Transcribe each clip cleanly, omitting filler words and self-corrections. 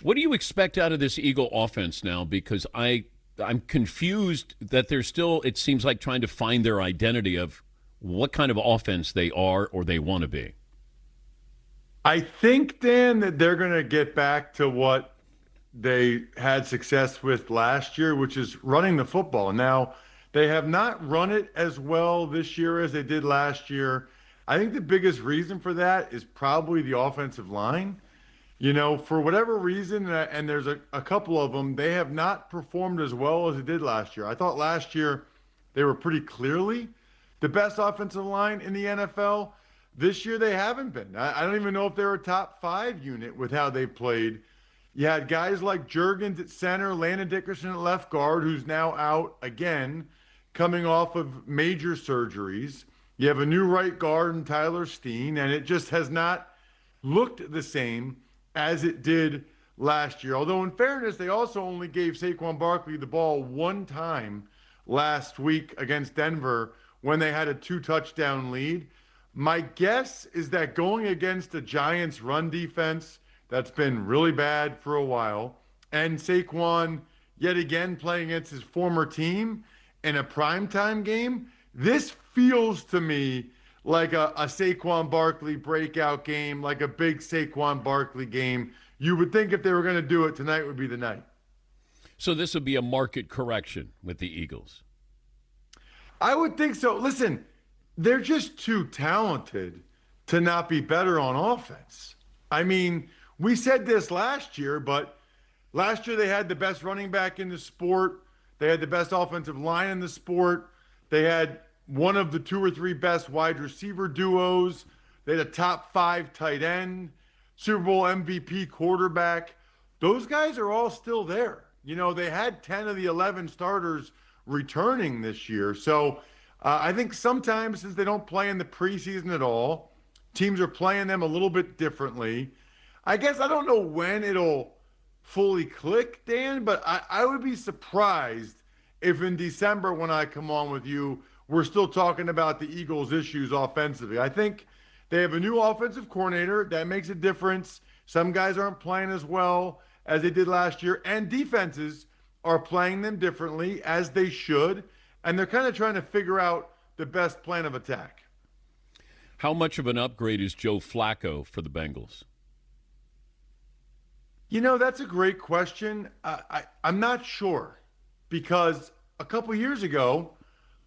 What do you expect out of this Eagle offense now? Because I'm confused that they're still, it seems like, trying to find their identity of what kind of offense they are or they want to be. I think, Dan, that they're going to get back to what they had success with last year, which is running the football. Now, they have not run it as well this year as they did last year. I think the biggest reason for that is probably the offensive line. For whatever reason, and there's a couple of them, they have not performed as well as they did last year. I thought last year they were pretty clearly the best offensive line in the NFL. This year they haven't been. I don't even know if they're a top 5 unit with how they played. You had guys like Juergens at center, Landon Dickerson at left guard, who's now out again, coming off of major surgeries. You have a new right guard in Tyler Steen, and it just has not looked the same as it did last year. Although, in fairness, they also only gave Saquon Barkley the ball one time last week against Denver when they had a 2-touchdown lead. My guess is that going against the Giants' run defense that's been really bad for a while, and Saquon yet again playing against his former team in a primetime game, this feels to me like a Saquon Barkley breakout game, like a big Saquon Barkley game. You would think if they were going to do it, tonight would be the night. So this would be a market correction with the Eagles. I would think so. Listen, they're just too talented to not be better on offense. I mean, we said this last year, but last year they had the best running back in the sport. They had the best offensive line in the sport. They had one of the 2 or 3 best wide receiver duos. They had a top 5 tight end, Super Bowl MVP quarterback. Those guys are all still there. They had 10 of the 11 starters returning this year. So I think sometimes, since they don't play in the preseason at all, teams are playing them a little bit differently. I guess I don't know when it'll fully click, Dan, but I would be surprised if in December when I come on with you, we're still talking about the Eagles' issues offensively. I think they have a new offensive coordinator. That makes a difference. Some guys aren't playing as well as they did last year, and defenses are playing them differently, as they should, and they're kind of trying to figure out the best plan of attack. How much of an upgrade is Joe Flacco for the Bengals? That's a great question. I'm not sure, because a couple years ago,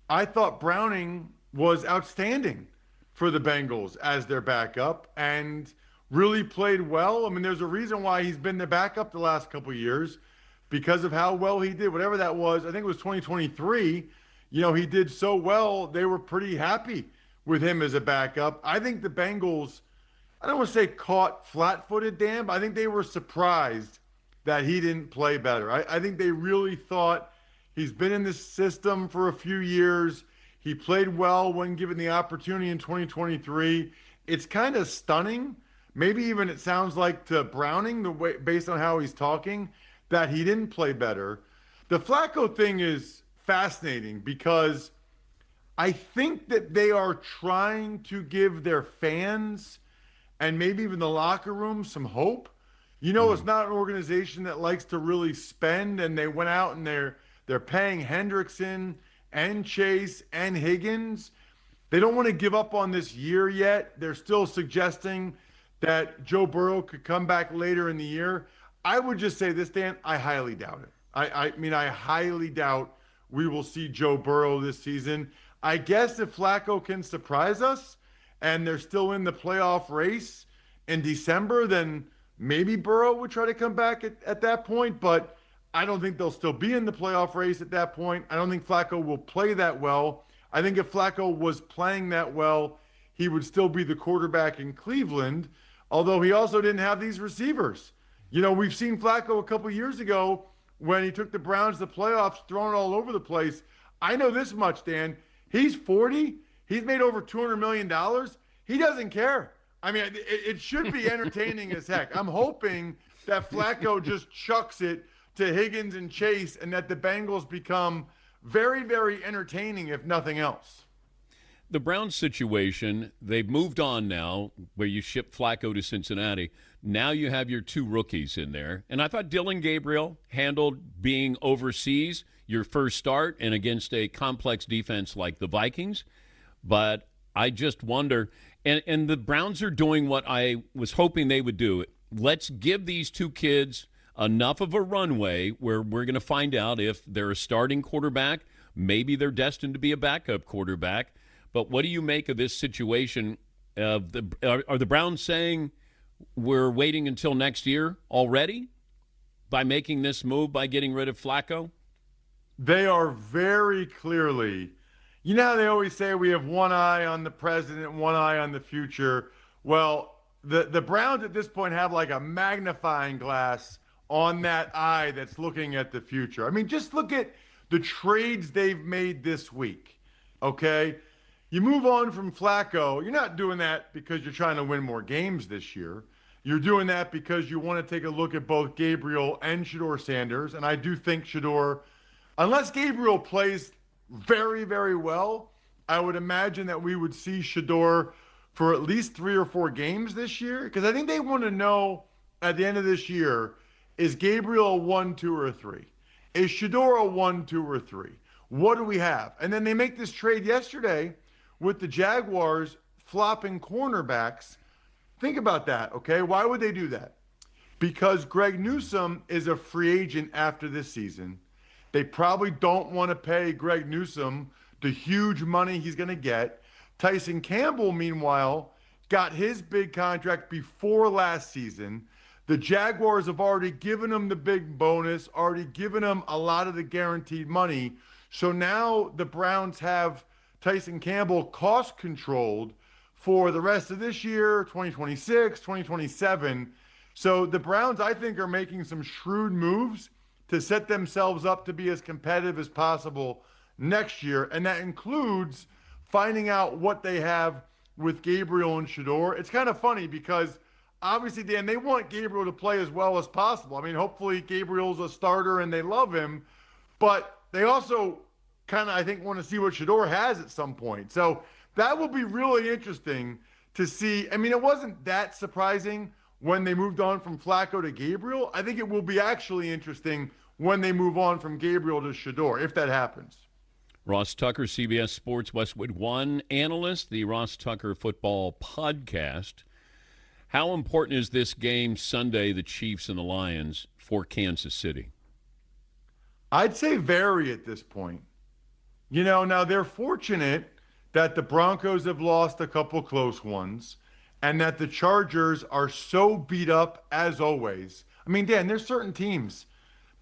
I thought Browning was outstanding for the Bengals as their backup and really played well. I mean, there's a reason why he's been the backup the last couple years, because of how well he did. Whatever that was, I think it was 2023. He did so well, they were pretty happy with him as a backup. I think the Bengals, I don't want to say caught flat-footed, Dan, but I think they were surprised that he didn't play better. I think they really thought, he's been in this system for a few years. He played well when given the opportunity in 2023. It's kind of stunning. Maybe even it sounds like to Browning, the way, based on how he's talking, that he didn't play better. The Flacco thing is fascinating because I think that they are trying to give their fans and maybe even the locker room some hope. It's not an organization that likes to really spend, and they went out and they're paying Hendrickson and Chase and Higgins. They don't want to give up on this year yet. They're still suggesting that Joe Burrow could come back later in the year. I would just say this, Dan, I highly doubt it. I highly doubt we will see Joe Burrow this season. I guess if Flacco can surprise us and they're still in the playoff race in December, then maybe Burrow would try to come back at that point. But I don't think they'll still be in the playoff race at that point. I don't think Flacco will play that well. I think if Flacco was playing that well, he would still be the quarterback in Cleveland, although he also didn't have these receivers. We've seen Flacco a couple years ago when he took the Browns to the playoffs, throwing all over the place. I know this much, Dan. He's 40. He's made over $200 million. He doesn't care. I mean, it should be entertaining as heck. I'm hoping that Flacco just chucks it to Higgins and Chase and that the Bengals become very, very entertaining, if nothing else. The Browns situation, they've moved on now, where you ship Flacco to Cincinnati. Now you have your two rookies in there. And I thought Dylan Gabriel handled being overseas, your first start, and against a complex defense like the Vikings. But I just wonder, and the Browns are doing what I was hoping they would do. Let's give these two kids enough of a runway where we're going to find out if they're a starting quarterback. Maybe they're destined to be a backup quarterback. But what do you make of this situation? Are the Browns saying we're waiting until next year already by making this move, by getting rid of Flacco? They are very clearly, you know how they always say we have one eye on the president, one eye on the future. Well, the Browns at this point have like a magnifying glass on that eye that's looking at the future. I mean, just look at the trades they've made this week, okay? You move on from Flacco. You're not doing that because you're trying to win more games this year. You're doing that because you want to take a look at both Gabriel and Shedeur Sanders. And I do think Shedeur, unless Gabriel plays very, very well, I would imagine that we would see Shedeur for at least 3 or 4 games this year. Because I think they want to know at the end of this year, is Gabriel a 1, 2, or 3? Is Shedeur a 1, 2, or 3? What do we have? And then they make this trade yesterday with the Jaguars flopping cornerbacks. Think about that, okay? Why would they do that? Because Greg Newsome is a free agent after this season. They probably don't want to pay Greg Newsome the huge money he's going to get. Tyson Campbell, meanwhile, got his big contract before last season. The Jaguars have already given him the big bonus, already given him a lot of the guaranteed money. So now the Browns have Tyson Campbell cost controlled for the rest of this year, 2026, 2027. So the Browns, I think, are making some shrewd moves to set themselves up to be as competitive as possible next year. And that includes finding out what they have with Gabriel and Shedeur. It's kind of funny because obviously, Dan, they want Gabriel to play as well as possible. I mean, hopefully Gabriel's a starter and they love him, but they also kind of, I think, want to see what Shedeur has at some point. So that will be really interesting to see. I mean, it wasn't that surprising when they moved on from Flacco to Gabriel. I think it will be actually interesting when they move on from Gabriel to Shedeur, if that happens. Ross Tucker, CBS Sports Westwood One analyst, the Ross Tucker Football Podcast. How important is this game Sunday, the Chiefs and the Lions, for Kansas City? I'd say very at this point. You know, now they're fortunate that the Broncos have lost a couple close ones and that the Chargers are so beat up as always. I mean, Dan, there's certain teams,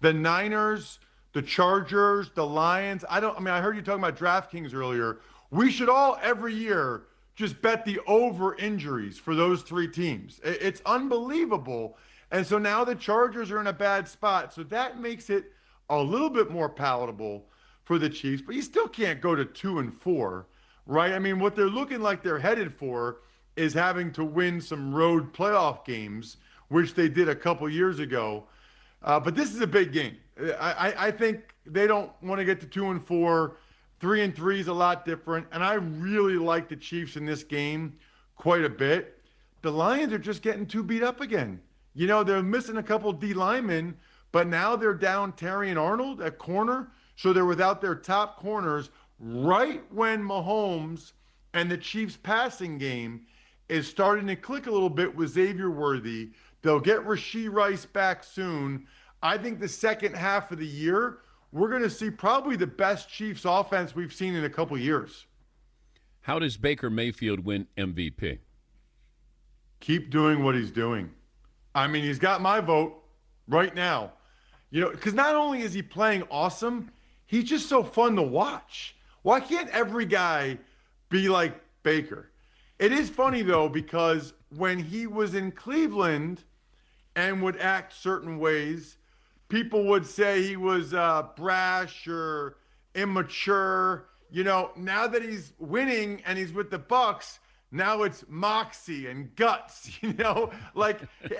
the Niners, the Chargers, the Lions. I heard you talking about DraftKings earlier. We should all every year just bet the over injuries for those 3 teams. It's unbelievable. And so now the Chargers are in a bad spot. So that makes it a little bit more palatable for the Chiefs, but you still can't go to 2-4, right? I mean, what they're looking like they're headed for is having to win some road playoff games, which they did a couple years ago. But this is a big game. I think they don't want to get to 2-4. 3-3 is a lot different, and I really like the Chiefs in this game quite a bit. The Lions are just getting too beat up again. You know, they're missing a couple D linemen, but now they're down Terry and Arnold at corner, so they're without their top corners right when Mahomes and the Chiefs passing game is starting to click a little bit with Xavier Worthy. They'll get Rashee Rice back soon. I think the second half of the year, we're going to see probably the best Chiefs offense we've seen in a couple years. How does Baker Mayfield win MVP? Keep doing what he's doing. I mean, he's got my vote right now. You know, because not only is he playing awesome, he's just so fun to watch. Why can't every guy be like Baker? It is funny, though, because when he was in Cleveland and would act certain ways, people would say he was brash or immature. You know, now that he's winning and he's with the Bucks, now it's moxie and guts. You know, like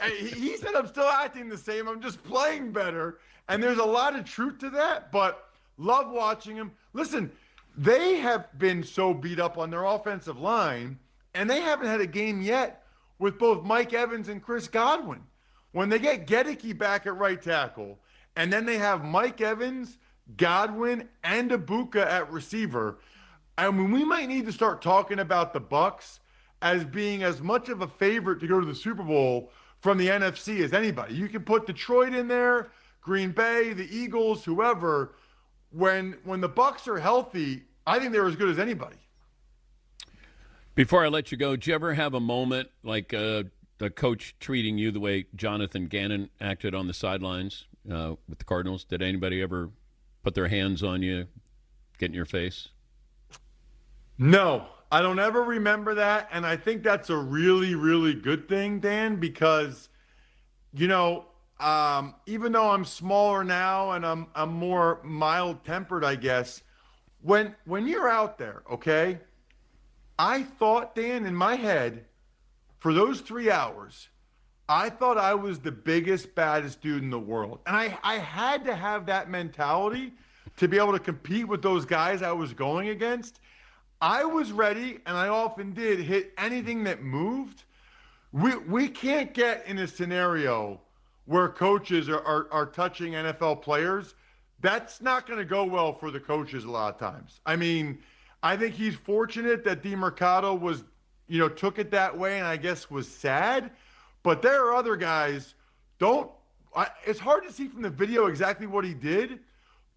he said, I'm still acting the same. I'm just playing better. And there's a lot of truth to that, but love watching him. Listen, they have been so beat up on their offensive line, and they haven't had a game yet with both Mike Evans and Chris Godwin. When they get Gedeke back at right tackle, and then they have Mike Evans, Godwin, and Ibuka at receiver, I mean, we might need to start talking about the Bucs as being as much of a favorite to go to the Super Bowl from the NFC as anybody. You can put Detroit in there, Green Bay, the Eagles, whoever. When the Bucs are healthy, I think they're as good as anybody. Before I let you go, did you ever have a moment like the coach treating you the way Jonathan Gannon acted on the sidelines with the Cardinals? Did anybody ever put their hands on you, get in your face? No, I don't ever remember that. And I think that's a really, really good thing, Dan, because, you know, even though I'm smaller now and I'm more mild-tempered, I guess, when you're out there, okay, I thought, Dan, in my head, for those 3 hours, I thought I was the biggest, baddest dude in the world. And I had to have that mentality to be able to compete with those guys I was going against. I was ready, and I often did, hit anything that moved. We can't get in a scenario where coaches are touching NFL players. That's not going to go well for the coaches a lot of times. I mean, I think he's fortunate that DeMercado was, took it that way and I guess was sad. But there are other guys, it's hard to see from the video exactly what he did,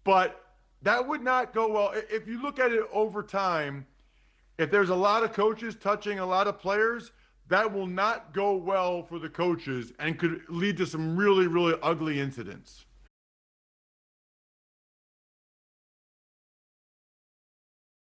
but that would not go well. If you look at it over time, if there's a lot of coaches touching a lot of players, that will not go well for the coaches and could lead to some really, really ugly incidents.